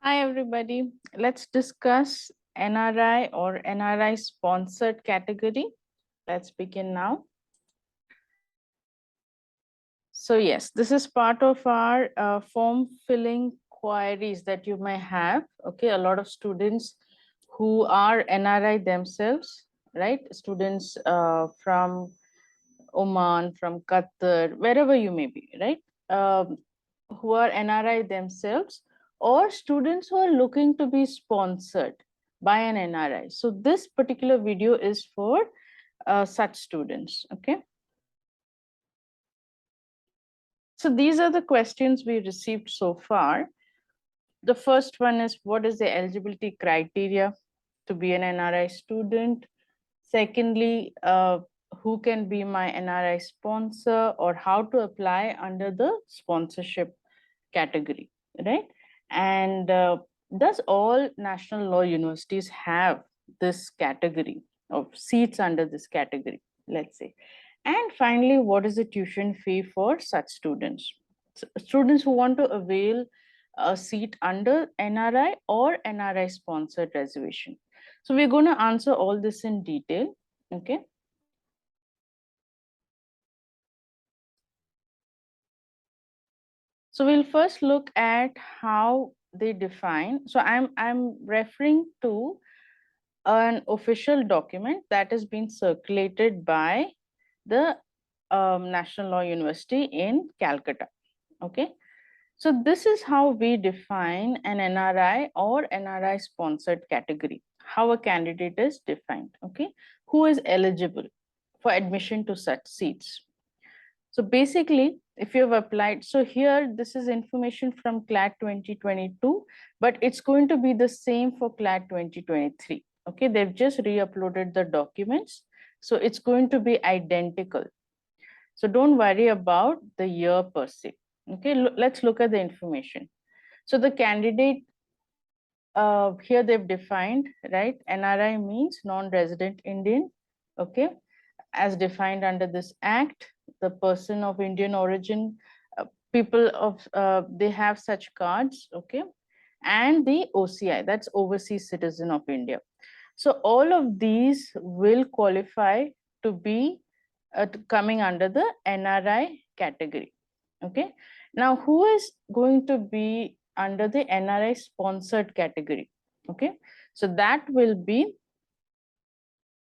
Hi, everybody. Let's discuss NRI or NRI sponsored category. Let's begin now. So yes, this is part of our form filling queries that you may have. Okay, a lot of students who are NRI themselves, right? Students from Oman, from Qatar, wherever you may be, right? Who are NRI themselves, or students who are looking to be sponsored by an NRI. So this particular video is for such students, okay? So these are the questions we received so far. The first one is, what is the eligibility criteria to be an NRI student? Secondly, who can be my NRI sponsor, or how to apply under the sponsorship category, right? And does all national law universities have this category of seats under this category, let's say? And finally, what is the tuition fee for such students? Students who want to avail a seat under NRI or NRI sponsored reservation. So we're going to answer all this in detail, okay? So we'll first look at how they define. So I'm referring to an official document that has been circulated by the National Law University in Calcutta. Okay. So this is how we define an NRI or NRI sponsored category, how a candidate is defined. Okay. Who is eligible for admission to such seats? So basically, if you have applied, so here this is information from CLAT 2022, but it's going to be the same for CLAT 2023. Okay, they've just re-uploaded the documents. So it's going to be identical. So don't worry about the year per se. Okay, let's look at the information. So the candidate, here they've defined, right? NRI means non-resident Indian. Okay, as defined under this act, the person of Indian origin, people of, they have such cards, okay? And the OCI, that's Overseas Citizen of India. So all of these will qualify to be coming under the NRI category, okay? Now, who is going to be under the NRI sponsored category, okay? So that will be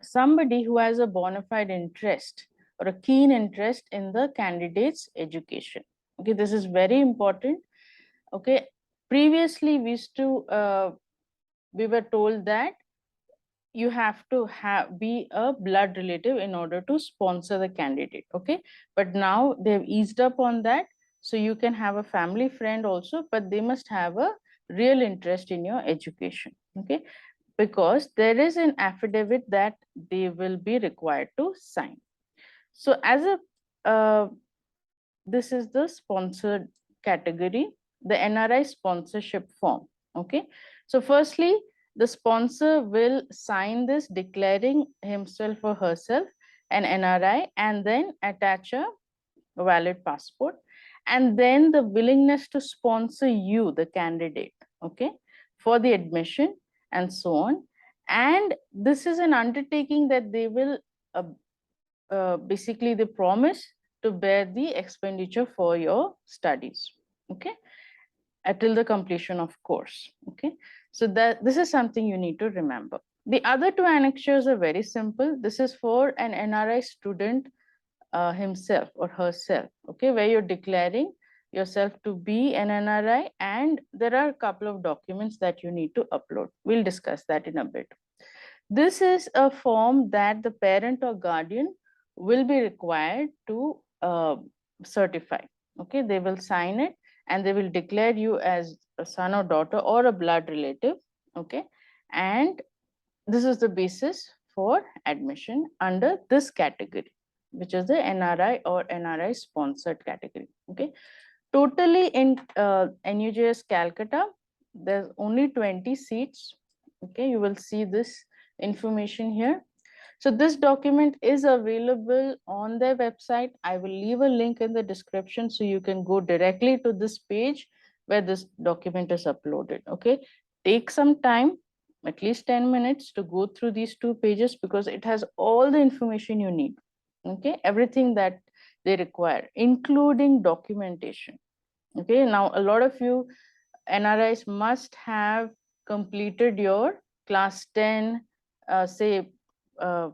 somebody who has a bona fide interest or a keen interest in the candidate's education. Okay, this is very important. Okay, previously we were told that you have to be a blood relative in order to sponsor the candidate. Okay, but now they've eased up on that, so you can have a family friend also, but they must have a real interest in your education. Okay, because there is an affidavit that they will be required to sign. So as a this is the sponsored category, the NRI sponsorship form. Okay, so firstly, the sponsor will sign this declaring himself or herself an NRI, and then attach a valid passport, and then the willingness to sponsor you, the candidate, okay, for the admission and so on. And this is an undertaking that they will basically they promise to bear the expenditure for your studies, okay, until the completion of course. Okay, so that this is something you need to remember. The other two annexures are very simple. This is for an NRI student himself or herself, okay, where you're declaring yourself to be an NRI, and there are a couple of documents that you need to upload. We'll discuss that in a bit. This is a form that the parent or guardian will be required to certify. Okay, they will sign it and they will declare you as a son or daughter or a blood relative. Okay, and this is the basis for admission under this category, which is the NRI or NRI sponsored category. Okay, totally in NUJS Calcutta, there's only 20 seats. Okay, you will see this information here. So this document is available on their website. I will leave a link in the description so you can go directly to this page where this document is uploaded. Okay, take some time, at least 10 minutes, to go through these 2 pages, because it has all the information you need. Okay, everything that they require, including documentation. Okay, now a lot of you NRIs must have completed your class 10, say, uh,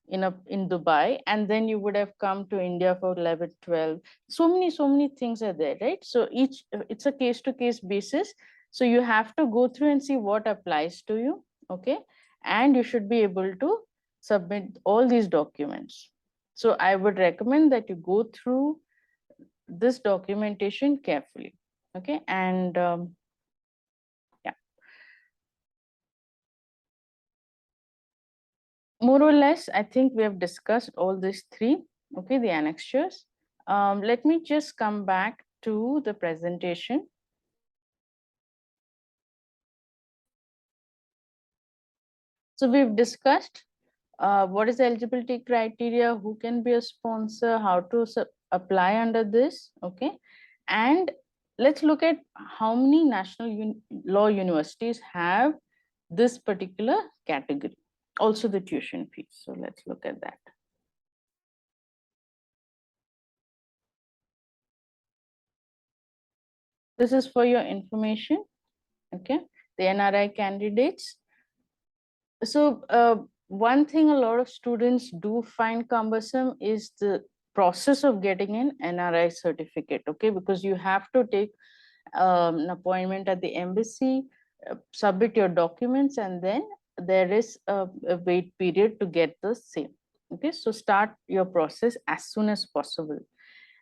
in Dubai, and then you would have come to India for 11, 12. So many things are there, right? So each, it's a case to case basis. So you have to go through and see what applies to you. Okay, and you should be able to submit all these documents. So I would recommend that you go through this documentation carefully. Okay, and yeah, more or less, I think we have discussed all these three. Okay, the annexures. Let me just come back to the presentation. So we've discussed what is the eligibility criteria, who can be a sponsor, how to apply under this. Okay, and let's look at how many national law universities have this particular category, also the tuition fees. So let's look at that. This is for your information. Okay, the NRI candidates. So one thing a lot of students do find cumbersome is the process of getting an NRI certificate. Okay, because you have to take an appointment at the embassy, submit your documents, and then there is a wait period to get the same. Okay, so start your process as soon as possible.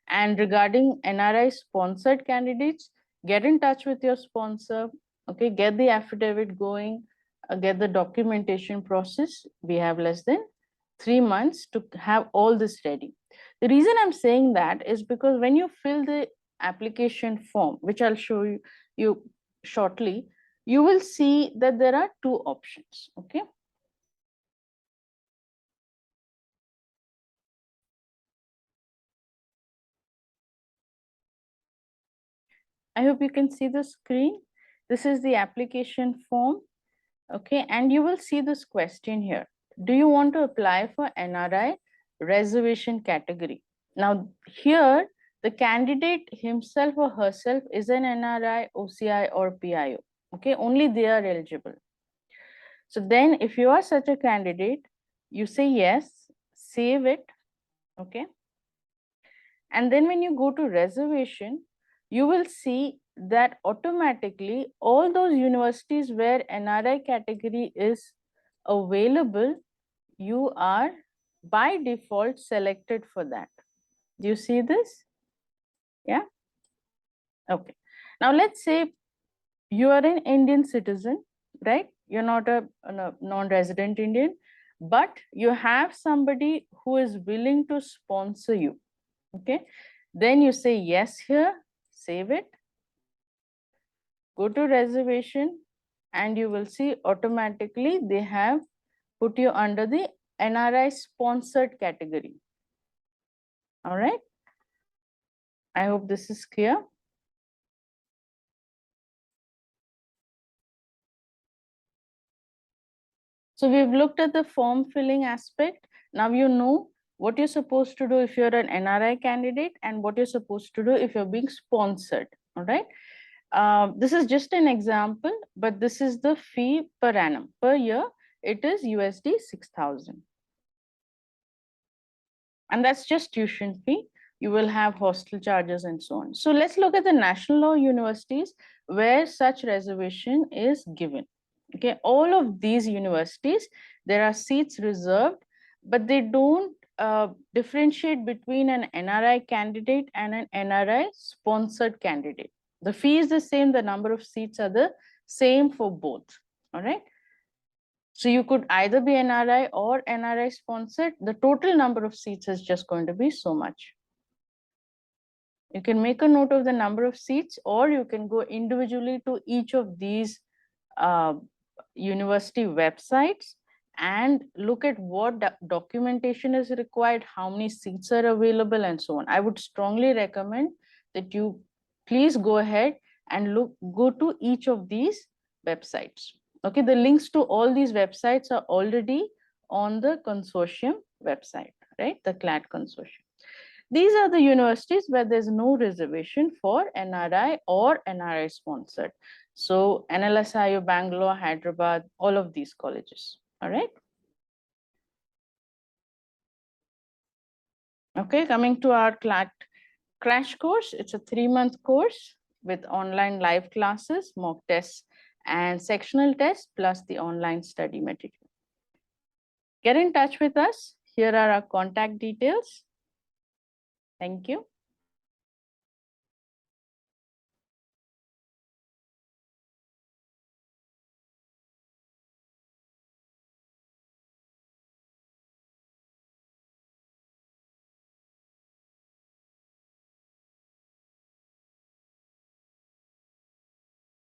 And regarding NRI sponsored candidates, get in touch with your sponsor. Okay, get the affidavit going, get the documentation process. We have less than 3 months to have all this ready. The reason I'm saying that is because when you fill the application form, which I'll show you shortly, you will see that there are two options. Okay. I hope you can see the screen. This is the application form. Okay, and you will see this question here. Do you want to apply for NRI reservation category? Now, here, the candidate himself or herself is an NRI, OCI, or PIO. Okay, only they are eligible. So then, if you are such a candidate, you say yes, save it. Okay. And then when you go to reservation, you will see that automatically all those universities where NRI category is available, you are by default selected for that. Do you see this? Yeah. Okay. Now let's say you are an Indian citizen, right? You're not a non-resident Indian, but you have somebody who is willing to sponsor you. Okay. Then you say yes here, save it, go to reservation, and you will see automatically they have put you under the NRI sponsored category. All right. I hope this is clear. So we've looked at the form filling aspect. Now you know what you're supposed to do if you're an NRI candidate and what you're supposed to do if you're being sponsored. All right. This is just an example, but this is the fee per annum. Per year, it is USD 6,000. And that's just tuition fee. You will have hostel charges and so on. So let's look at the national law universities where such reservation is given. Okay, all of these universities, there are seats reserved, but they don't differentiate between an NRI candidate and an NRI sponsored candidate. The fee is the same, the number of seats are the same for both. All right. So you could either be NRI or NRI sponsored. The total number of seats is just going to be so much. You can make a note of the number of seats, or you can go individually to each of these university websites and look at what documentation is required, how many seats are available, and so on. I would strongly recommend that you please go ahead and go to each of these websites. Okay, the links to all these websites are already on the consortium website, right? The CLAT consortium. These are the universities where there's no reservation for NRI or NRI sponsored. So NLSIU, Bangalore, Hyderabad, all of these colleges, all right? Okay, coming to our CLAT crash course, it's a 3-month course with online live classes, mock tests, and sectional tests, plus the online study material. Get in touch with us. Here are our contact details. Thank you.